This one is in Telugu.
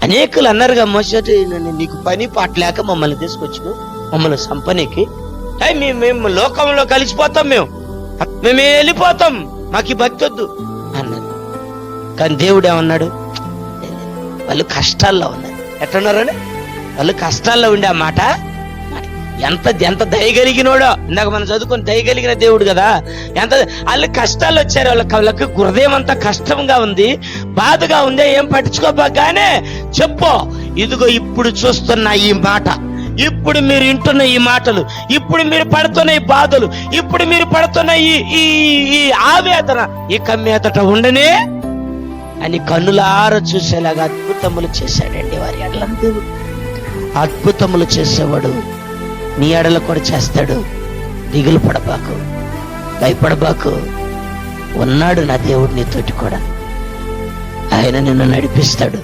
అనేకులు అన్నారుగా మోషే, నీకు పని పాటలేక మమ్మల్ని తీసుకొచ్చు మమ్మల్ని సంపనీకి, మేము లోకంలో కలిసిపోతాం, మేము వెళ్ళిపోతాం, మాకు ఈ భక్తి వద్దు అన్నారు. కానీ దేవుడు ఏమన్నాడు, వాళ్ళు కష్టాల్లో ఉన్నారు. ఎట్టున్నారని వాళ్ళు కష్టాల్లో ఉండే ఆ మాట ఎంత దయగలిగినోడో. ఇందాక మనం చదువుకొని దయగలిగిన దేవుడు కదా. వాళ్ళు కష్టాలు వచ్చారు, వాళ్ళకి హృదయం అంతా కష్టంగా ఉంది, బాధగా ఉంది. ఏం పట్టించుకోబాగానే చెప్పు, ఇదిగో ఇప్పుడు చూస్తున్న ఈ మాట, ఇప్పుడు మీరు వింటున్న ఈ మాటలు, ఇప్పుడు మీరు పడుతున్న ఈ బాధలు, ఇప్పుడు మీరు పడుతున్న ఈ ఆవేదన ఇక మీదట ఉండనే అని కన్నులారా చూసేలాగా అద్భుతములు చేశాడండి వారి ఎడల. అద్భుతములు చేసేవాడు నీ ఎడల కూడా చేస్తాడు. దిగులు పడబాకు, భయపడబాకు. ఉన్నాడు నా దేవుడు నీతోటి కూడా. ఆయన నిన్ను నడిపిస్తాడు.